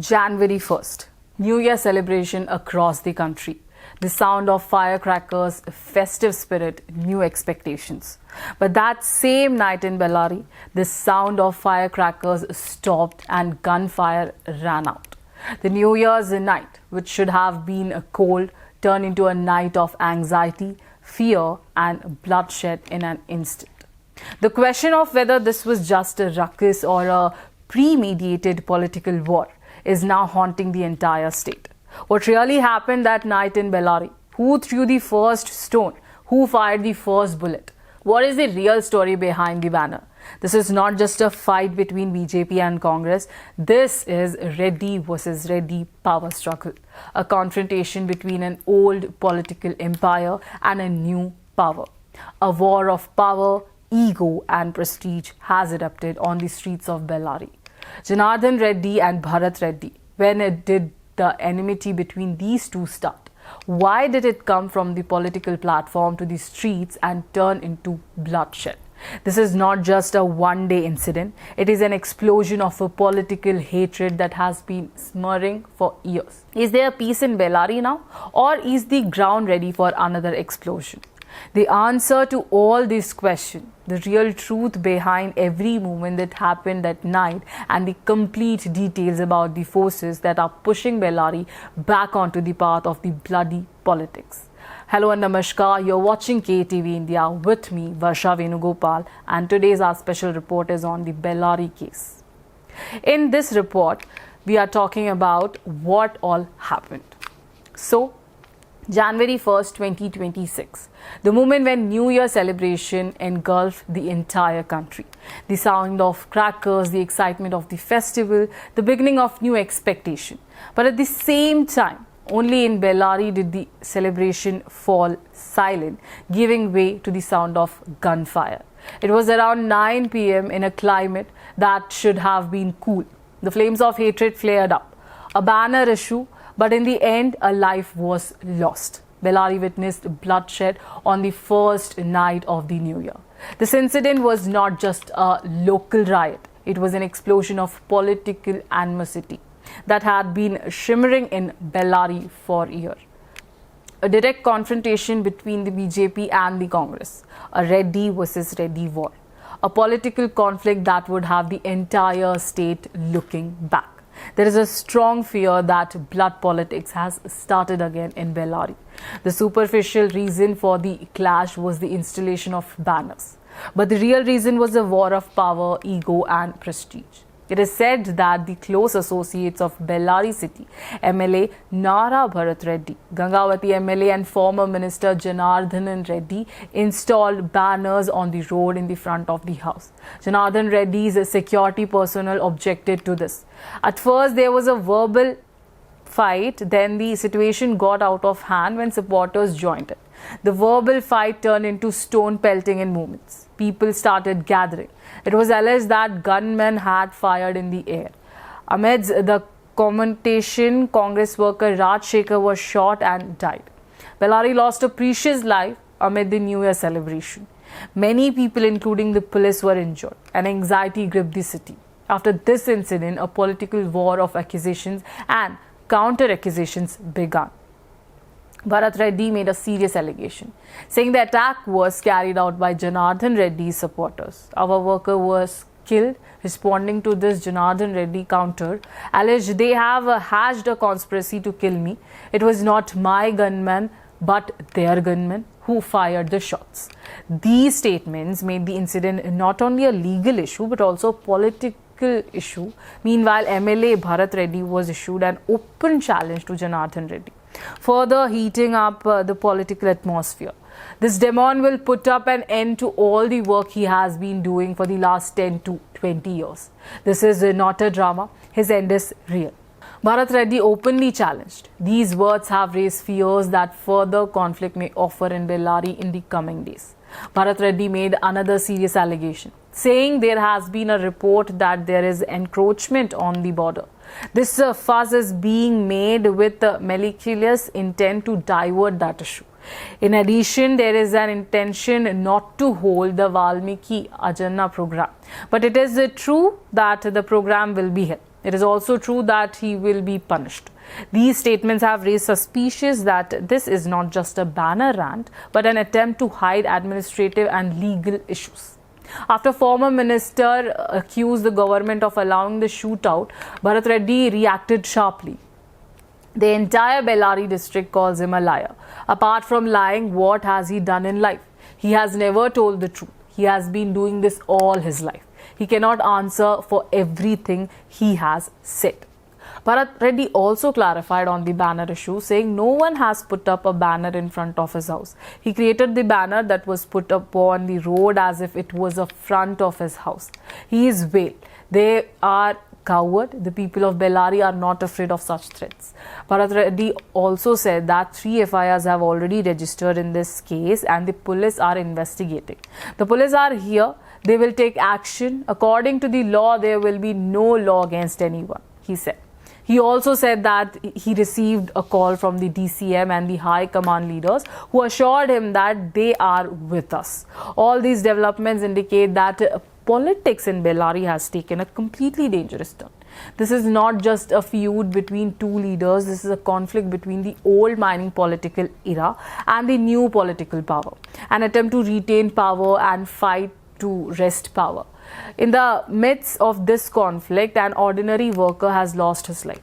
January 1st, New Year celebration across the country. The sound of firecrackers, festive spirit, new expectations. But that same night in Ballari, the sound of firecrackers stopped and gunfire ran out. The New Year's night, which should have been a cold, turned into a night of anxiety, fear and bloodshed in an instant. The question of whether this was just a ruckus or a premeditated political war is now haunting the entire state. What really happened that night in Ballari? Who threw the first stone? Who fired the first bullet? What is the real story behind the banner? This is not just a fight between BJP and Congress. This is Reddy versus Reddy power struggle. A confrontation between an old political empire and a new power. A war of power, ego and prestige has erupted on the streets of Ballari. Janardhana Reddy and Bharath Reddy. When did the enmity between these two start? Why did it come from the political platform to the streets and turn into bloodshed? This is not just a one-day incident. It is an explosion of a political hatred that has been simmering for years. Is there peace in Ballari now? Or is the ground ready for another explosion? The answer to all these questions, the real truth behind every movement that happened that night and the complete details about the forces that are pushing Ballari back onto the path of the bloody politics. Hello and namaskar, you're watching KATV India with me, Varsha Venugopal, and today's our special report is on the Ballari case. In this report, we are talking about what all happened. So, January 1st, 2026, the moment when New Year celebration engulfed the entire country. The sound of crackers, the excitement of the festival, the beginning of new expectation. But at the same time, only in Ballari did the celebration fall silent, giving way to the sound of gunfire. It was around 9 p.m. in a climate that should have been cool. The flames of hatred flared up. A banner issue, but in the end, a life was lost. Ballari witnessed bloodshed on the first night of the New Year. This incident was not just a local riot. It was an explosion of political animosity that had been shimmering in Ballari for years. A direct confrontation between the BJP and the Congress. A Reddy versus Reddy war. A political conflict that would have the entire state looking back. There is a strong fear that blood politics has started again in Ballari. The superficial reason for the clash was the installation of banners. But the real reason was a war of power, ego and prestige. It is said that the close associates of Ballari city, MLA Nara Bharath Reddy, Gangavati MLA and former Minister Janardhana Reddy installed banners on the road in the front of the house. Janardhan Reddy's security personnel objected to this. At first, there was a verbal fight, then the situation got out of hand when supporters joined it. The verbal fight turned into stone pelting and movements. People started gathering. It was alleged that gunmen had fired in the air. Amidst the confrontation, Congress worker Rajshekhar was shot and died. Ballari lost a precious life amid the New Year celebration. Many people, including the police, were injured, and anxiety gripped the city. After this incident, a political war of accusations and counter-accusations began. Bharath Reddy made a serious allegation, saying the attack was carried out by Janardhan Reddy's supporters. Our worker was killed. Responding to this, Janardhan Reddy countered, alleged they have hatched a conspiracy to kill me. It was not my gunmen, but their gunmen who fired the shots. These statements made the incident not only a legal issue, but also a political issue. Meanwhile, MLA Bharath Reddy was issued an open challenge to Janardhan Reddy, further heating up the political atmosphere. This demon will put up an end to all the work he has been doing for the last 10 to 20 years. This is not a drama. His end is real. Bharath Reddy openly challenged. These words have raised fears that further conflict may offer in Ballari in the coming days. Bharath Reddy made another serious allegation, saying there has been a report that there is encroachment on the border. This fuss is being made with malicious intent to divert that issue. In addition, there is an intention not to hold the Valmiki Ajanna program. But it is true that the program will be held. It is also true that he will be punished. These statements have raised suspicions that this is not just a banner rant, but an attempt to hide administrative and legal issues. After former minister accused the government of allowing the shootout, Bharath Reddy reacted sharply. The entire Ballari district calls him a liar. Apart from lying, what has he done in life? He has never told the truth. He has been doing this all his life. He cannot answer for everything he has said. Bharath Reddy also clarified on the banner issue, saying no one has put up a banner in front of his house. He created the banner that was put up on the road as if it was a front of his house. He is veiled. They are coward. The people of Ballari are not afraid of such threats. Bharath Reddy also said that 3 FIRs have already registered in this case and the police are investigating. The police are here. They will take action. According to the law, there will be no law against anyone, he said. He also said that he received a call from the DCM and the high command leaders who assured him that they are with us. All these developments indicate that politics in Ballari has taken a completely dangerous turn. This is not just a feud between two leaders. This is a conflict between the old mining political era and the new political power. An attempt to retain power and fight to wrest power. In the midst of this conflict, an ordinary worker has lost his life.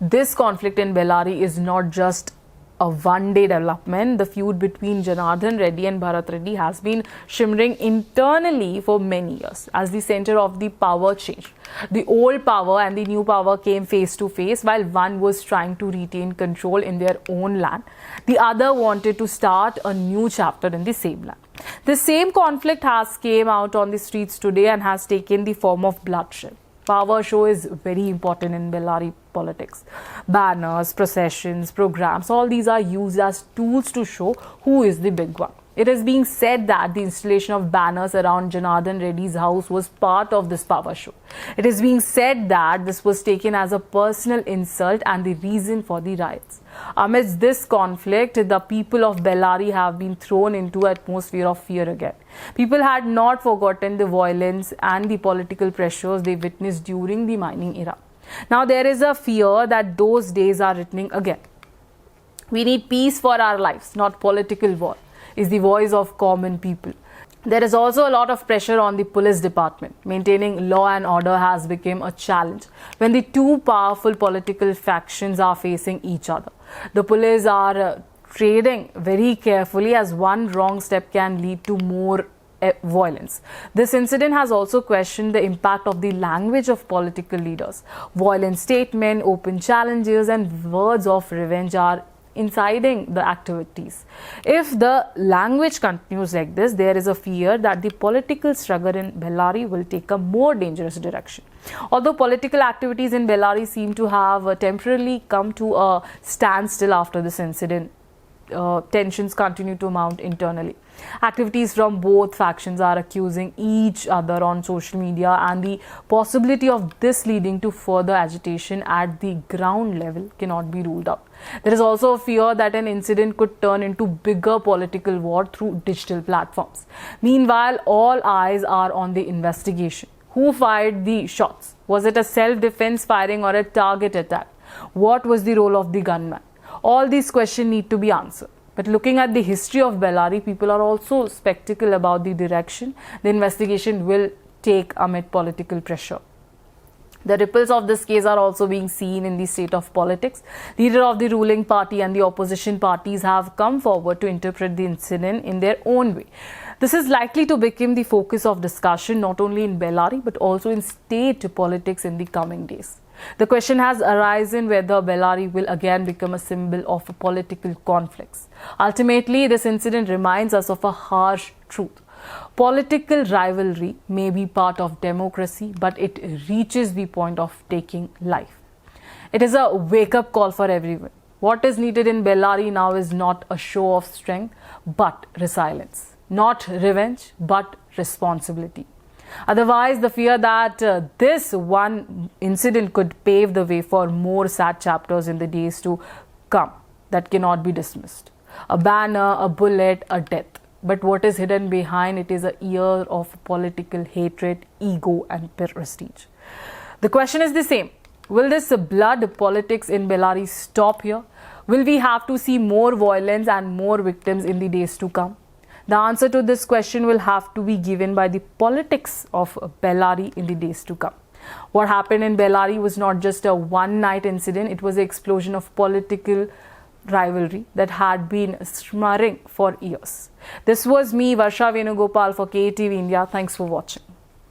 This conflict in Ballari is not just a one-day development. The feud between Janardhan Reddy and Bharath Reddy has been shimmering internally for many years as the center of the power changed. The old power and the new power came face to face. While one was trying to retain control in their own land, the other wanted to start a new chapter in the same land. The same conflict has came out on the streets today and has taken the form of bloodshed. Power show is very important in Ballari politics. Banners, processions, programs, all these are used as tools to show who is the big one. It is being said that the installation of banners around Janardhan Reddy's house was part of this power show. It is being said that this was taken as a personal insult and the reason for the riots. Amidst this conflict, the people of Ballari have been thrown into an atmosphere of fear again. People had not forgotten the violence and the political pressures they witnessed during the mining era. Now there is a fear that those days are returning again. We need peace for our lives, not political war, is the voice of common people. There is also a lot of pressure on the police department. Maintaining law and order has become a challenge when the two powerful political factions are facing each other. The police are trading very carefully as one wrong step can lead to more violence. This incident has also questioned the impact of the language of political leaders. Violent statements, open challenges and words of revenge are inciting the activities. If the language continues like this, there is a fear that the political struggle in Ballari will take a more dangerous direction. Although political activities in Ballari seem to have temporarily come to a standstill after this incident, tensions continue to mount internally. Activities from both factions are accusing each other on social media, and the possibility of this leading to further agitation at the ground level cannot be ruled out. There is also a fear that an incident could turn into bigger political war through digital platforms. Meanwhile, all eyes are on the investigation. Who fired the shots? Was it a self-defense firing or a target attack? What was the role of the gunman? All these questions need to be answered. But looking at the history of Ballari, people are also skeptical about the direction the investigation will take amid political pressure. The ripples of this case are also being seen in the state of politics. Leader of the ruling party and the opposition parties have come forward to interpret the incident in their own way. This is likely to become the focus of discussion not only in Ballari but also in state politics in the coming days. The question has arisen whether Ballari will again become a symbol of political conflicts. Ultimately, this incident reminds us of a harsh truth. Political rivalry may be part of democracy, but it reaches the point of taking life. It is a wake-up call for everyone. What is needed in Ballari now is not a show of strength, but resilience. Not revenge, but responsibility. Otherwise, the fear that this one incident could pave the way for more sad chapters in the days to come that cannot be dismissed. A banner, a bullet, a death. But what is hidden behind it is a year of political hatred, ego and prestige. The question is the same. Will this blood politics in Ballari stop here? Will we have to see more violence and more victims in the days to come? The answer to this question will have to be given by the politics of Ballari in the days to come. What happened in Ballari was not just a one-night incident, it was an explosion of political rivalry that had been smothering for years. This was me, Varsha Venugopal for KATV India. Thanks for watching.